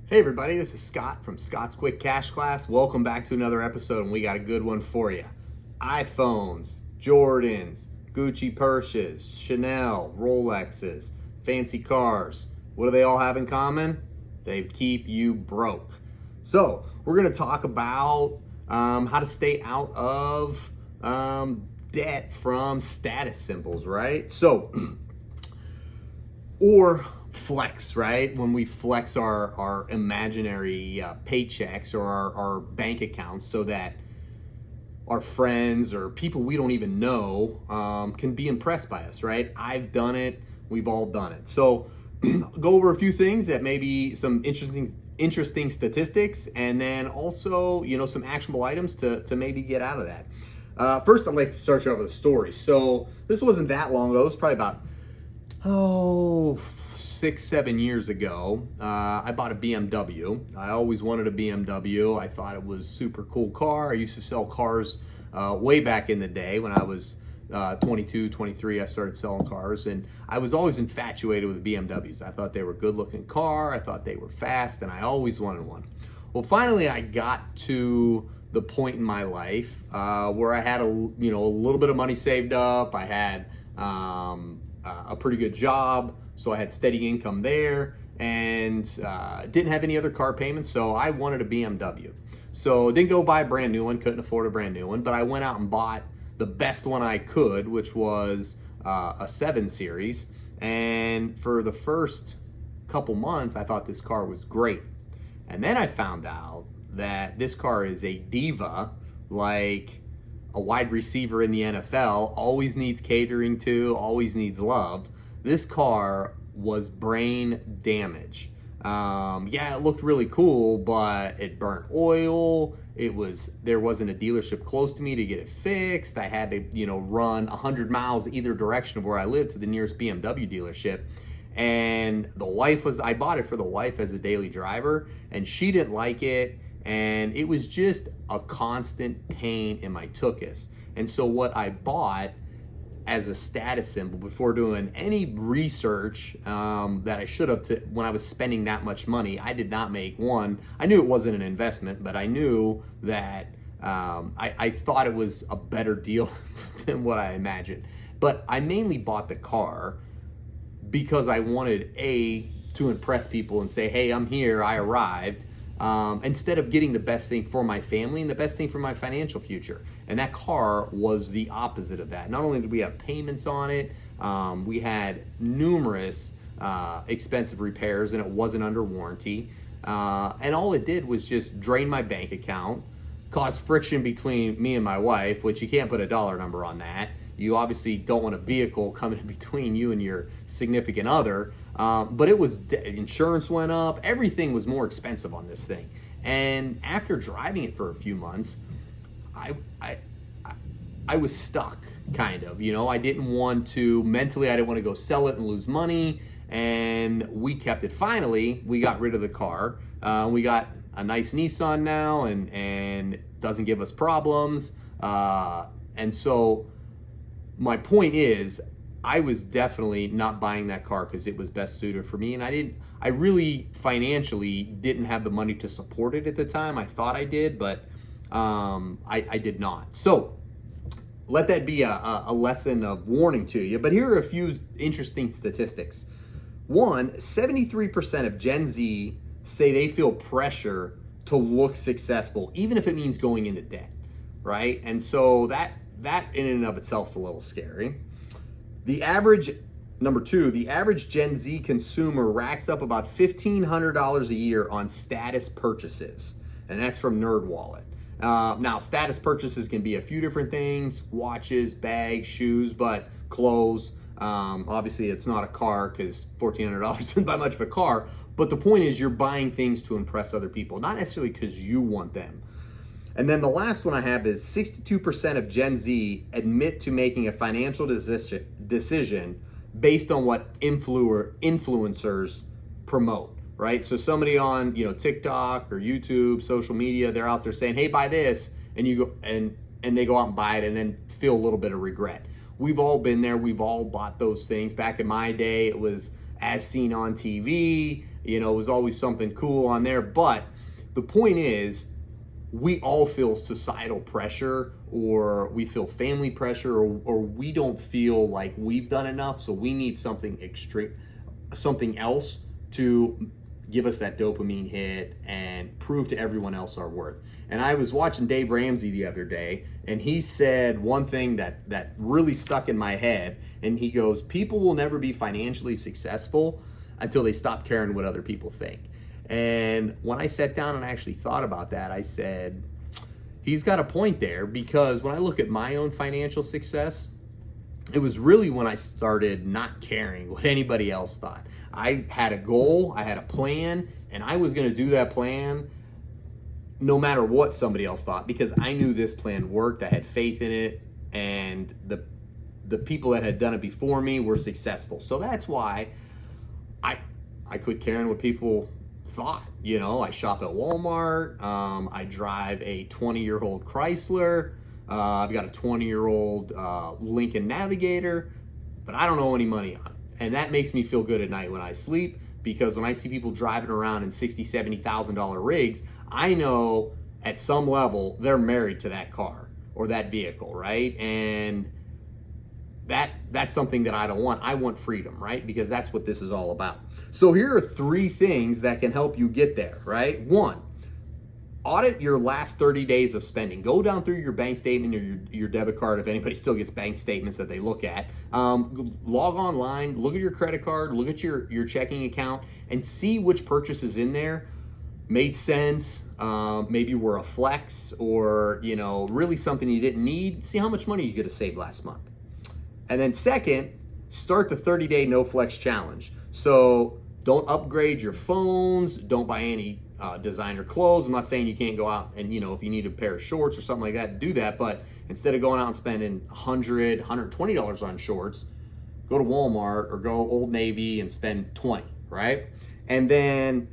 Hey everybody, this is Scott from Scott's Quick Cash Class. Welcome back to another episode, and we got a good one for you. iPhones, Jordans, Gucci purses, Chanel, Rolexes, fancy cars. What do they all have in common? They keep you broke. So we're going to talk about how to stay out of debt from status symbols, right? So, or flex, right? When we flex our imaginary paychecks or our bank accounts so that our friends or people we don't even know can be impressed by us, right? I've done it. We've all done it. So go over a few things that maybe some interesting statistics, and then also, some actionable items to maybe get out of that. First, I'd like to start you off with a story. So this wasn't that long ago. It was probably about 6-7 years ago. I bought a BMW. I always wanted a BMW. I thought it was super cool car. I used to sell cars way back in the day when I was 22, 23. I started selling cars, and I was always infatuated with BMWs. I thought they were a good looking car. I thought they were fast, and I always wanted one. Well, finally I got to the point in my life where I had a little bit of money saved up. I had a pretty good job, so I had steady income there, and didn't have any other car payments, so I wanted a BMW. So didn't go buy a brand new one, couldn't afford a brand new one, but I went out and bought the best one I could, which was a 7 Series. And for the first couple months, I thought this car was great. And then I found out that this car is a diva, like a wide receiver in the NFL, always needs catering to, always needs love. This car was brain damage. It looked really cool, but it burnt oil. There wasn't a dealership close to me to get it fixed. I had to, run 100 miles either direction of where I lived to the nearest BMW dealership. And I bought it for the wife as a daily driver, and she didn't like it. And it was just a constant pain in my tuchus. And so what I bought as a status symbol, before doing any research that I should have when I was spending that much money, I did not make one. I knew it wasn't an investment, but I knew that I thought it was a better deal than what I imagined. But I mainly bought the car because I wanted to impress people and say, hey, I'm here, I arrived. Instead of getting the best thing for my family and the best thing for my financial future. And that car was the opposite of that. Not only did we have payments on it, we had numerous expensive repairs, and it wasn't under warranty. And all it did was just drain my bank account, cause friction between me and my wife, which you can't put a dollar number on that. You obviously don't want a vehicle coming in between you and your significant other. But insurance went up. Everything was more expensive on this thing. And after driving it for a few months, I was stuck, kind of. I didn't want to, mentally, I didn't want to go sell it and lose money. And we kept it. Finally, we got rid of the car. We got a nice Nissan now, and doesn't give us problems. And so my point is, I was definitely not buying that car because it was best suited for me, and I really financially didn't have the money to support it at the time. I thought I did, but I did not. So let that be a lesson of warning to you. But here are a few interesting statistics. 73% of Gen Z say they feel pressure to look successful, even if it means going into debt, right? And so that in and of itself is a little scary. Number 2, the average Gen Z consumer racks up about $1,500 a year on status purchases, and that's from NerdWallet. Now, status purchases can be a few different things: watches, bags, shoes, but clothes. Obviously, it's not a car, because $1,400 isn't by much of a car. But the point is, you're buying things to impress other people, not necessarily because you want them. And then the last one I have is 62% of Gen Z admit to making a financial decision based on what influencers promote, right? So somebody on TikTok or YouTube, social media, they're out there saying, hey, buy this, and you go and they go out and buy it and then feel a little bit of regret. We've all been there. We've all bought those things. Back in my day, it was as seen on TV. You know, it was always something cool on there. But the point is, we all feel societal pressure, or we feel family pressure, or we don't feel like we've done enough. So we need something extreme, something else to give us that dopamine hit and prove to everyone else our worth. And I was watching Dave Ramsey the other day, and he said one thing that really stuck in my head. And he goes, people will never be financially successful until they stop caring what other people think. And when I sat down and actually thought about that, I said, he's got a point there, because when I look at my own financial success, it was really when I started not caring what anybody else thought. I had a goal, I had a plan, and I was going to do that plan no matter what somebody else thought, because I knew this plan worked. I had faith in it, and the people that had done it before me were successful. So that's why I quit caring what people thought. You know, I shop at Walmart. I drive a 20-year-old Chrysler. I've got a 20-year-old Lincoln Navigator, but I don't owe any money on it. And that makes me feel good at night when I sleep, because when I see people driving around in $60,000, $70,000 rigs, I know at some level they're married to that car or that vehicle, right? And that's something that I don't want. I want freedom, right? Because that's what this is all about. So here are 3 things that can help you get there, right? 1, audit your last 30 days of spending. Go down through your bank statement or your debit card, if anybody still gets bank statements that they look at. Log online, look at your credit card, look at your checking account, and see which purchases in there made sense, maybe were a flex, or, you know, really something you didn't need. See how much money you could have saved last month. And then second, start the 30-day no flex challenge. So don't upgrade your phones, don't buy any designer clothes. I'm not saying you can't go out and, you know, if you need a pair of shorts or something like that, do that. But instead of going out and spending $100, $120 on shorts, go to Walmart or go Old Navy and spend $20, right? And then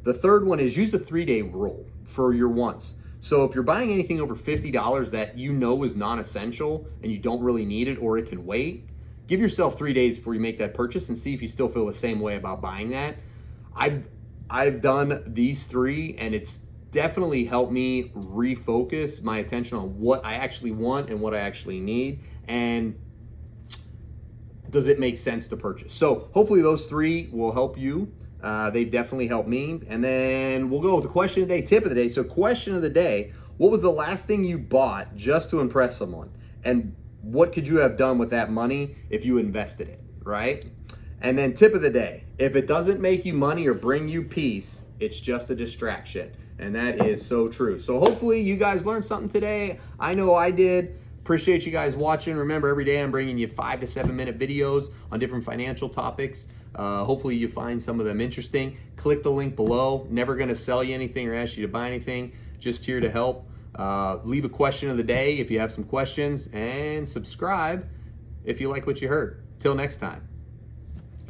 the third one is use the 3-day rule for your wants. So if you're buying anything over $50 that you know is non-essential and you don't really need it, or it can wait, give yourself 3 days before you make that purchase and see if you still feel the same way about buying that. I've done these 3, and it's definitely helped me refocus my attention on what I actually want and what I actually need, and does it make sense to purchase. So hopefully those 3 will help you. They've definitely helped me. And then we'll go with the question of the day, tip of the day. So question of the day, what was the last thing you bought just to impress someone? And what could you have done with that money if you invested it, right? And then tip of the day, if it doesn't make you money or bring you peace, it's just a distraction. And that is so true. So hopefully you guys learned something today. I know I did. Appreciate you guys watching. Remember, every day I'm bringing you 5 to 7 minute videos on different financial topics. Hopefully you find some of them interesting. Click the link below. Never going to sell you anything or ask you to buy anything. Just here to help. Leave a question of the day if you have some questions, and subscribe if you like what you heard. Till next time.